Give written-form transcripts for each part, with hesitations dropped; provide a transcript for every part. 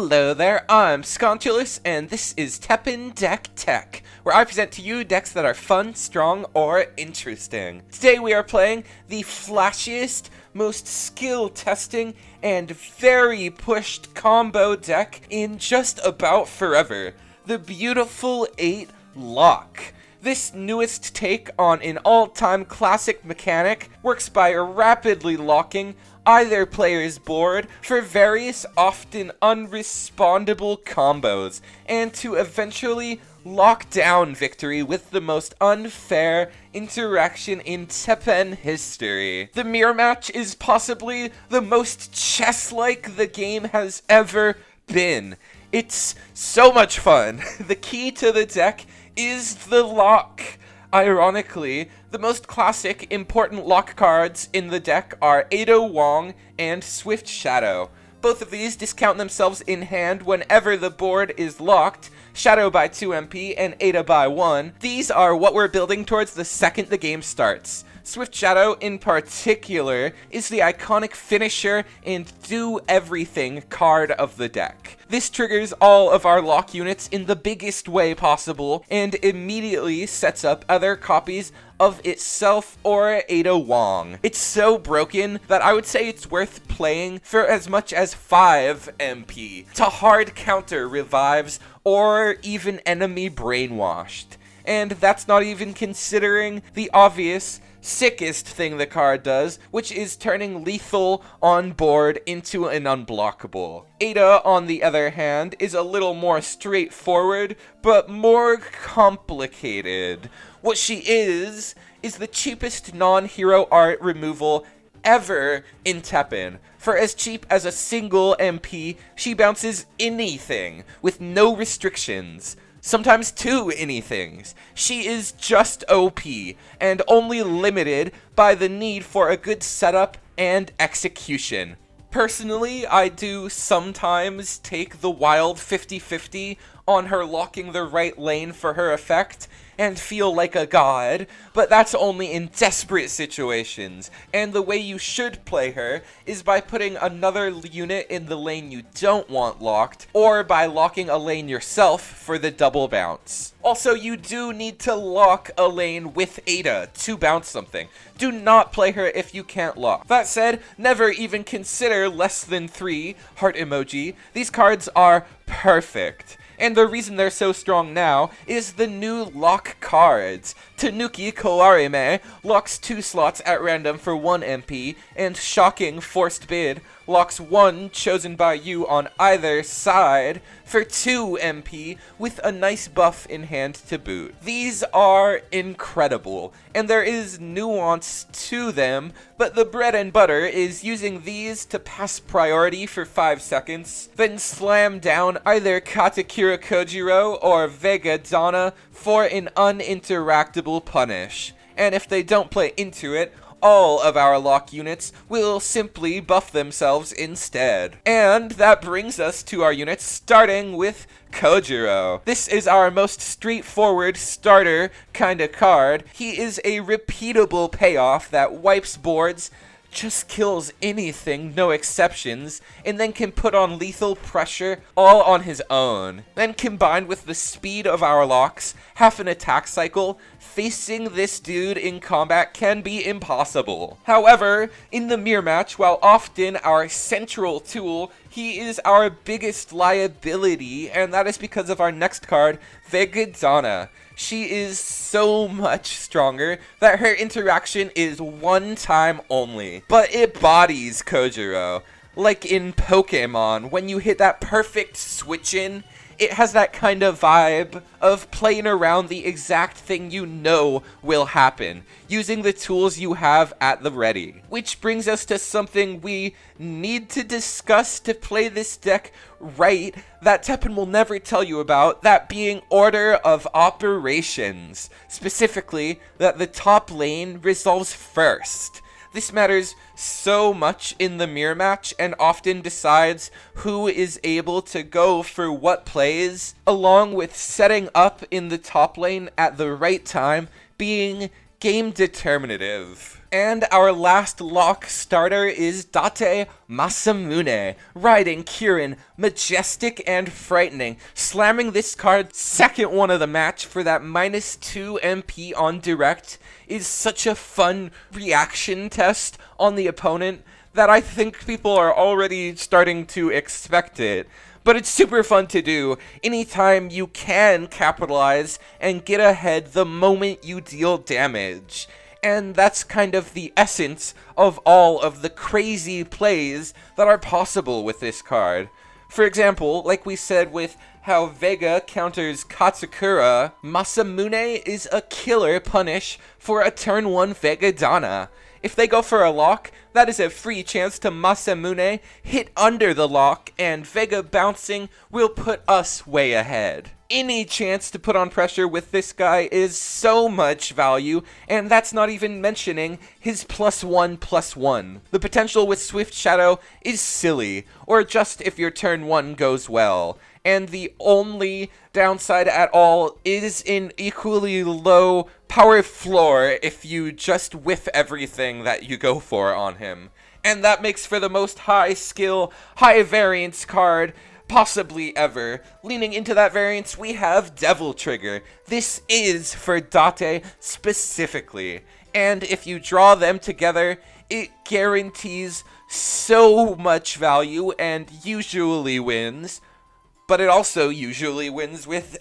Hello there, I'm Sconchulus, and this is TEPPEN Deck Tech, where I present to you decks that are fun, strong, or interesting. Today we are playing the flashiest, most skill-testing, and very pushed combo deck in just about forever, the beautiful 8 Lock. This newest take on an all-time classic mechanic works by rapidly locking either player's board for various often unrespondable combos, and to eventually lock down victory with the most unfair interaction in TEPPEN history. The mirror match is possibly the most chess-like the game has ever been. It's so much fun. The key to the deck is the lock. Ironically, the most classic important lock cards in the deck are Wong and Swift Shadow. Both of these discount themselves in hand whenever the board is locked, Shadow by 2 MP and Ada by 1. These are what we're building towards the second the game starts. Swift Shadow, in particular, is the iconic finisher and do-everything card of the deck. This triggers all of our lock units in the biggest way possible, and immediately sets up other copies of itself or Ada Wong. It's so broken that I would say it's worth playing for as much as 5 MP to hard counter revives or even enemy brainwashed. And that's not even considering the obvious sickest thing the card does, which is turning lethal on board into an unblockable. Ada, on the other hand, is a little more straightforward, but more complicated. What she is the cheapest non-hero art removal ever in TEPPEN. For as cheap as a single MP, she bounces anything with no restrictions. Sometimes 2 anythings. She is just OP, and only limited by the need for a good setup and execution. Personally, I do sometimes take the wild 50-50 on her locking the right lane for her effect, and feel like a god, but that's only in desperate situations, and the way you should play her is by putting another unit in the lane you don't want locked, or by locking a lane yourself for the double bounce. Also, you do need to lock a lane with Ada to bounce something. Do not play her if you can't lock. That said, never even consider less than 3, heart emoji. These cards are perfect. And the reason they're so strong now is the new lock cards. Tanuki Koarime locks 2 slots at random for 1 MP, and Shocking Forced Bid locks 1 chosen by you on either side for 2 MP with a nice buff in hand to boot. These are incredible, and there is nuance to them, but the bread and butter is using these to pass priority for 5 seconds, then slam down either Katakura Kojiro or Vega Donna for an uninteractable punish. And if they don't play into it, all of our lock units will simply buff themselves instead. And that brings us to our units, starting with Kojiro. This is our most straightforward starter kind of card. He is a repeatable payoff that wipes boards, just kills anything, no exceptions, and then can put on lethal pressure all on his own. Then combined with the speed of our locks, half an attack cycle, facing this dude in combat can be impossible. However, in the mirror match, while often our central tool, he is our biggest liability, and that is because of our next card, Vegadana. She is so much stronger that her interaction is 1 time only, but it bodies Kojiro. Like in Pokemon, when you hit that perfect switch-in, it has that kind of vibe of playing around the exact thing you know will happen, using the tools you have at the ready. Which brings us to something we need to discuss to play this deck right, that TEPPEN will never tell you about, that being order of operations. Specifically, that the top lane resolves first. This matters so much in the mirror match and often decides who is able to go for what plays, along with setting up in the top lane at the right time being game determinative. And our last lock starter is Dante Masamune, riding Kirin, majestic and frightening. Slamming this card, second one of the match for that -2 MP on direct is such a fun reaction test on the opponent that I think people are already starting to expect it. But it's super fun to do anytime you can capitalize and get ahead the moment you deal damage. And that's kind of the essence of all of the crazy plays that are possible with this card. For example, like we said with how Vega counters Katsukura, Masamune is a killer punish for a turn 1 Vega Dana. If they go for a lock, that is a free chance to Masamune hit under the lock, and Vega bouncing will put us way ahead. Any chance to put on pressure with this guy is so much value, and that's not even mentioning his +1/+1. The potential with Swift Shadow is silly, or just if your turn 1 goes well. And the only downside at all is an equally low power floor if you just whiff everything that you go for on him. And that makes for the most high skill, high variance card possibly ever. Leaning into that variance, we have Devil Trigger. This is for Dante specifically. And if you draw them together, it guarantees so much value and usually wins. But it also usually wins with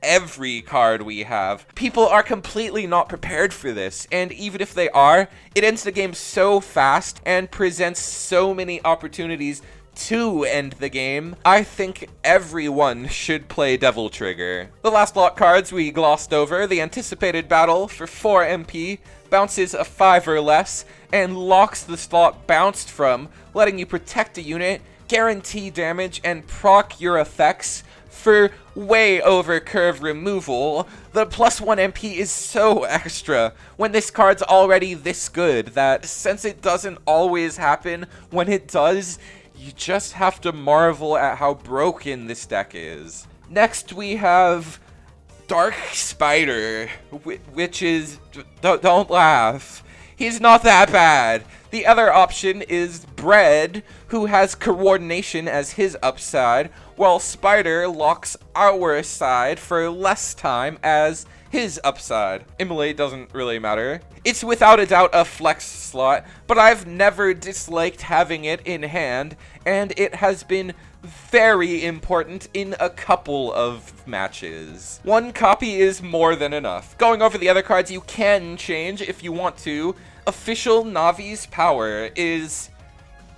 every card we have. People are completely not prepared for this, and even if they are, it ends the game so fast and presents so many opportunities to end the game. I think everyone should play Devil Trigger. The last lot cards we glossed over, the Anticipated Battle for 4 MP, bounces a 5 or less, and locks the slot bounced from, letting you protect a unit, guarantee damage, and proc your effects for way over curve removal. The +1 MP is so extra when this card's already this good that since it doesn't always happen, when it does, you just have to marvel at how broken this deck is. Next we have Dark Spider, which is, don't laugh, he's not that bad. The other option is Bread, who has Coordination as his upside, while Spider locks our side for less time as his upside. Immolate doesn't really matter. It's without a doubt a flex slot, but I've never disliked having it in hand, and it has been very important in a couple of matches. One copy is more than enough. Going over the other cards you can change if you want to. Official Navi's Power is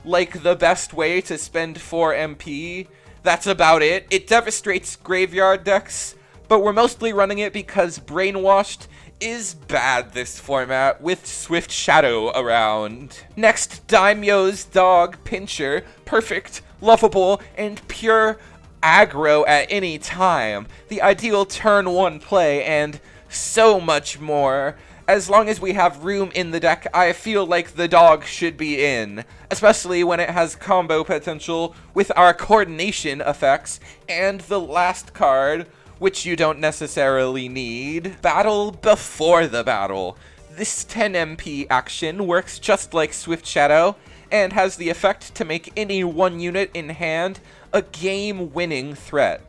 like the best way to spend 4 MP. That's about it. It devastates graveyard decks, but we're mostly running it because Brainwashed is bad this format with Swift Shadow around. Next, Daimyo's Dog Pincher, perfect, lovable, and pure aggro at any time. The ideal turn 1 play, and so much more. As long as we have room in the deck, I feel like the dog should be in, especially when it has combo potential with our coordination effects, and the last card, which you don't necessarily need, Battle Before the Battle. This 10 MP action works just like Swift Shadow, and has the effect to make any one unit in hand a game-winning threat.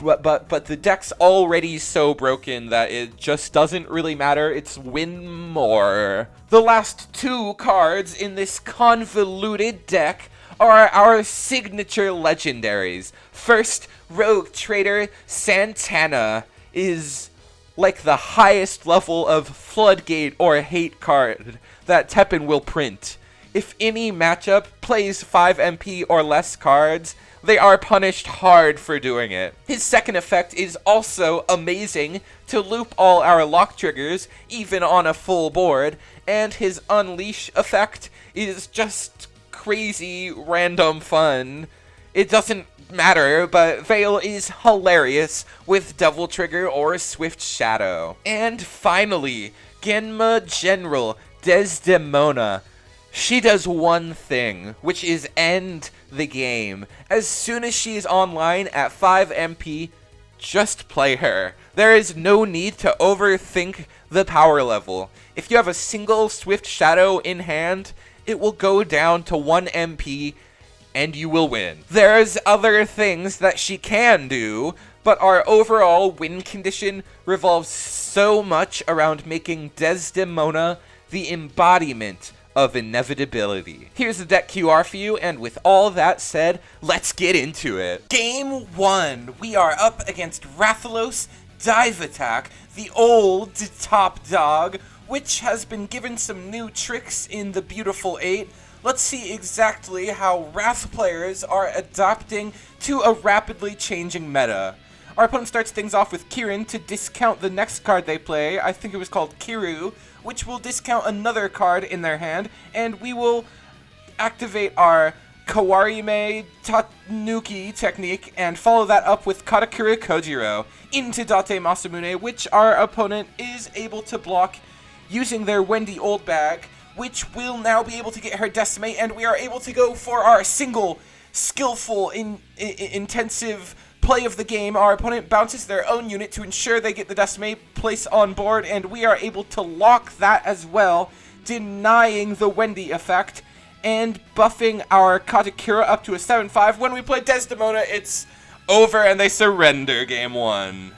But the deck's already so broken that it just doesn't really matter. It's win more. The last 2 cards in this convoluted deck are our signature legendaries. First, Rogue Trader Santana is like the highest level of Floodgate or Hate card that TEPPEN will print. If any matchup plays 5 MP or less cards, they are punished hard for doing it. His second effect is also amazing to loop all our lock triggers, even on a full board, and his Unleash effect is just crazy random fun. It doesn't matter, but Veil is hilarious with Devil Trigger or Swift Shadow. And finally, Genma General Desdemona. She does one thing, which is end the game. As soon as she's online at 5 MP, just play her. There is no need to overthink the power level. If you have a single Swift Shadow in hand, it will go down to 1 MP and you will win. There's other things that she can do, but our overall win condition revolves so much around making Desdemona the embodiment of inevitability. Here's the deck QR for you, and with all that said, let's get into it. Game 1, we are up against Rathalos Dive Attack, the old top dog, which has been given some new tricks in the Beautiful 8. Let's see exactly how Wrath players are adapting to a rapidly changing meta. Our opponent starts things off with Kirin to discount the next card they play. I think it was called Kiru, which will discount another card in their hand, and we will activate our Kawarime Tanuki technique and follow that up with Katakura Kojiro into Date Masamune, which our opponent is able to block using their Wendy Old Bag, which will now be able to get her Decimate, and we are able to go for our single skillful intensive play of the game. Our opponent bounces their own unit to ensure they get the Decimate place on board, and we are able to lock that as well, denying the Wendy effect and buffing our Katakura up to a 7-5. When we play Desdemona, it's over and they surrender game 1.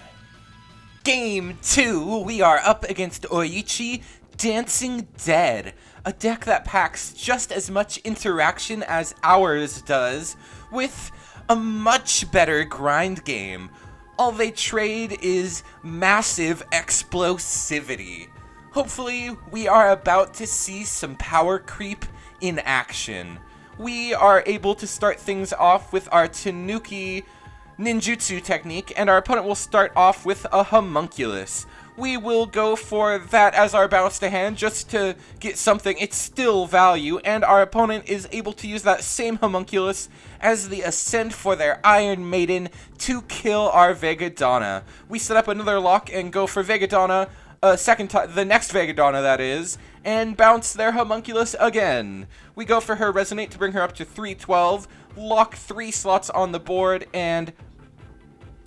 Game 2, we are up against Oichi Dancing Dead, a deck that packs just as much interaction as ours does, with a much better grind game. All they trade is massive explosivity. Hopefully, we are about to see some power creep in action. We are able to start things off with our Tanuki ninjutsu technique, and our opponent will start off with a homunculus. We will go for that as our bounce to hand just to get something. It's still value, and our opponent is able to use that same homunculus as the ascent for their Iron Maiden to kill our Vegadonna. We set up another lock and go for Vegadonna a second time, the next Vegadonna that is, and bounce their homunculus again. We go for her Resonate to bring her up to 312, lock 3 slots on the board, and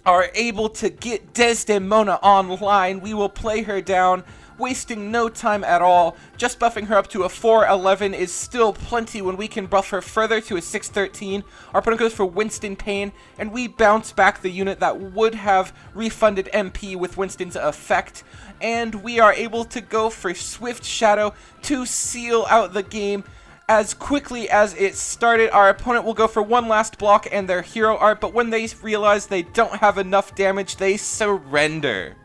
are able to get Desdemona online. We will play her down, wasting no time at all. Just buffing her up to a 411 is still plenty when we can buff her further to a 613. Our opponent goes for Winston Pain, and we bounce back the unit that would have refunded MP with Winston's effect, and we are able to go for Swift Shadow to seal out the game. As quickly as it started, our opponent will go for one last block and their hero art, but when they realize they don't have enough damage, they surrender.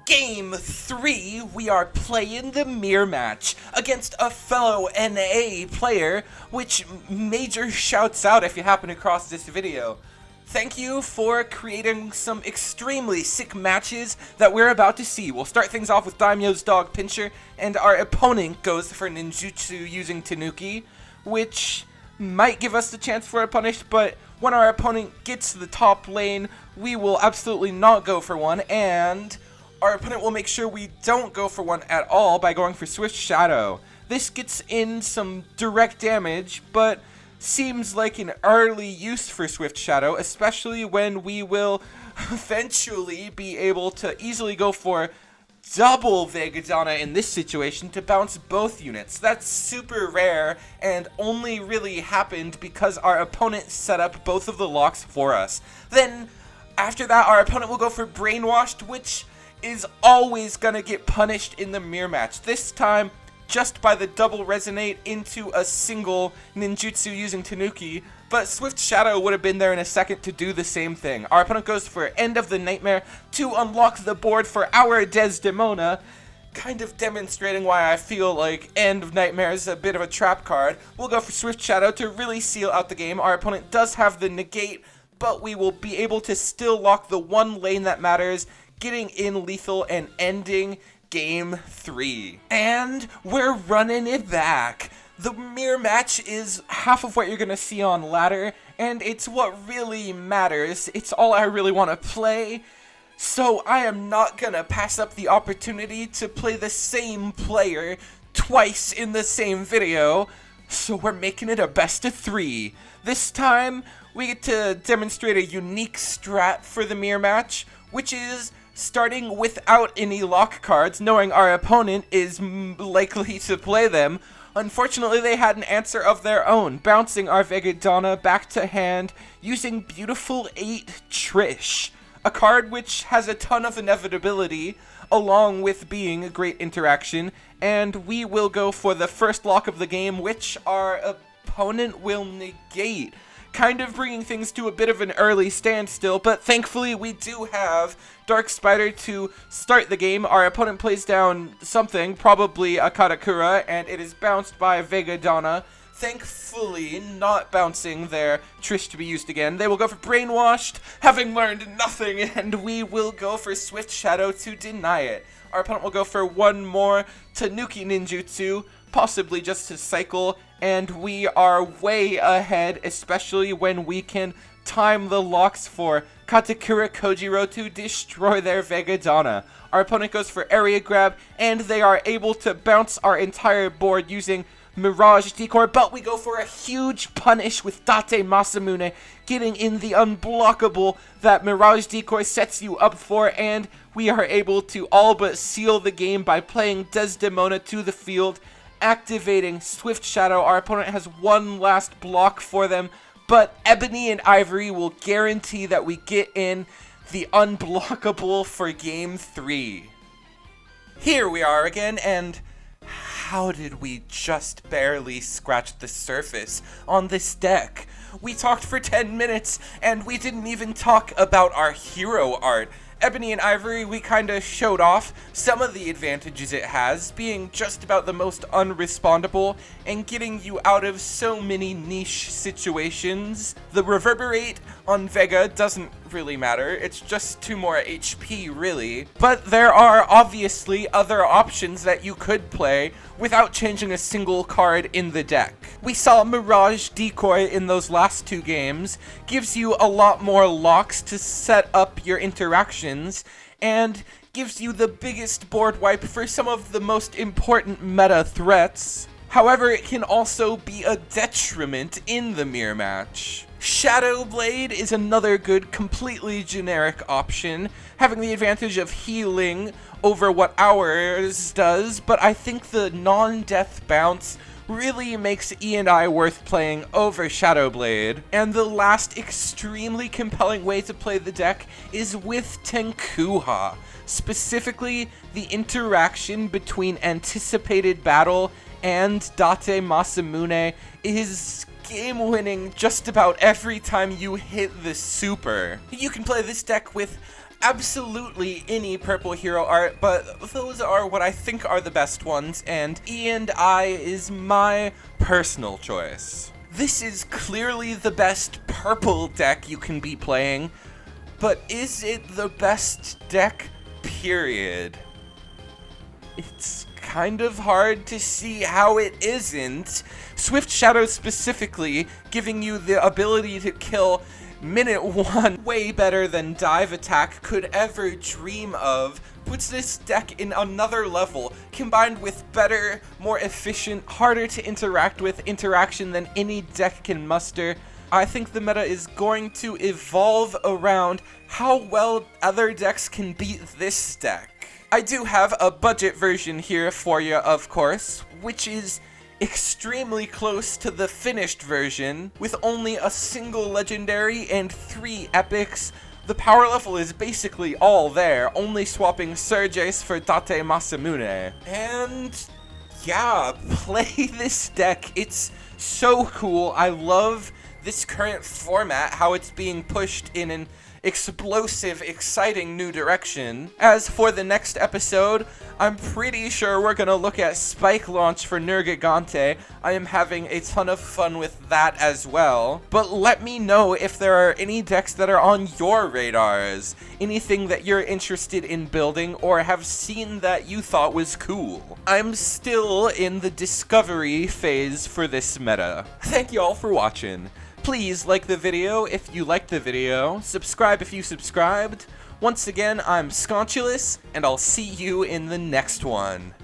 Game 3, we are playing the mirror match against a fellow NA player, which major shouts out if you happen across this video. Thank you for creating some extremely sick matches that we're about to see. We'll start things off with Daimyo's Dog Pincher, and our opponent goes for ninjutsu using Tanuki, which might give us the chance for a punish, but when our opponent gets to the top lane, we will absolutely not go for one, and our opponent will make sure we don't go for one at all by going for Swift Shadow. This gets in some direct damage, but seems like an early use for Swift Shadow, especially when we will eventually be able to easily go for double Vegadonna in this situation to bounce both units. That's super rare and only really happened because our opponent set up both of the locks for us. Then after that, our opponent will go for Brainwashed, which is always gonna get punished in the mirror match. This time, just by the double Resonate into a single ninjutsu using Tanuki, but Swift Shadow would have been there in a second to do the same thing. Our opponent goes for End of the Nightmare to unlock the board for our Desdemona, kind of demonstrating why I feel like End of Nightmare is a bit of a trap card. We'll go for Swift Shadow to really seal out the game. Our opponent does have the negate, but we will be able to still lock the one lane that matters, getting in lethal and ending Game 3. And we're running it back. The mirror match is half of what you're going to see on ladder, and it's what really matters. It's all I really want to play, so I am not going to pass up the opportunity to play the same player twice in the same video, so we're making it a best of 3. This time, we get to demonstrate a unique strat for the mirror match, which is starting without any lock cards, knowing our opponent is likely to play them. Unfortunately, they had an answer of their own, bouncing our Vegadonna back to hand using beautiful 8 Trish, a card which has a ton of inevitability, along with being a great interaction, and we will go for the first lock of the game, which our opponent will negate, kind of bringing things to a bit of an early standstill, but thankfully we do have Dark Spider to start the game. Our opponent plays down something, probably a Katakura, and it is bounced by Vegadonna. Thankfully, not bouncing their Trish to be used again. They will go for Brainwashed, having learned nothing, and we will go for Swift Shadow to deny it. Our opponent will go for one more Tanuki Ninjutsu, possibly just to cycle, and we are way ahead, especially when we can time the locks for Katakura Kojiro to destroy their Vegadonna. Our opponent goes for Area Grab, and they are able to bounce our entire board using Mirage Decor, but we go for a huge punish with Dante Masamune, getting in the unblockable that Mirage Decoy sets you up for, and we are able to all but seal the game by playing Desdemona to the field, activating Swift Shadow. Our opponent has one last block for them, but Ebony and Ivory will guarantee that we get in the unblockable for Game 3. Here we are again, and how did we just barely scratch the surface on this deck? We talked for 10 minutes, and we didn't even talk about our hero art. Ebony and Ivory, we kinda showed off some of the advantages it has, being just about the most unrespondable and getting you out of so many niche situations. The Reverberate on Vega doesn't really matter, it's just 2 more HP really, but there are obviously other options that you could play without changing a single card in the deck. We saw Mirage Decoy in those last 2 games, gives you a lot more locks to set up your interactions, and gives you the biggest board wipe for some of the most important meta threats. However, it can also be a detriment in the mirror match. Shadow Blade is another good, completely generic option, having the advantage of healing over what ours does, but I think the non-death bounce really makes E&I worth playing over Shadow Blade. And the last extremely compelling way to play the deck is with Tenkuha. Specifically, the interaction between Anticipated Battle and Date Masamune is game-winning just about every time you hit the super. You can play this deck with absolutely any purple hero art, but those are what I think are the best ones, and E&I is my personal choice. This is clearly the best purple deck you can be playing, but is it the best deck, period? It's kind of hard to see how it isn't. Swift Shadow specifically, giving you the ability to kill minute 1 way better than Dive Attack could ever dream of, puts this deck in another level, combined with better, more efficient, harder to interact with interaction than any deck can muster. I think the meta is going to evolve around how well other decks can beat this deck. I do have a budget version here for you, of course, which is extremely close to the finished version, with only a single legendary and 3 epics. The power level is basically all there, only swapping Surgeis for Date Masamune. And yeah, play this deck. It's so cool. I love this current format, how it's being pushed in an explosive, exciting new direction. As for the next episode, I'm pretty sure we're gonna look at Spike Launch for Nergigante. I am having a ton of fun with that as well. But let me know if there are any decks that are on your radars, anything that you're interested in building or have seen that you thought was cool. I'm still in the discovery phase for this meta. Thank you all for watching. Please like the video if you liked the video, subscribe if you subscribed. Once again, I'm Sconchulous, and I'll see you in the next one.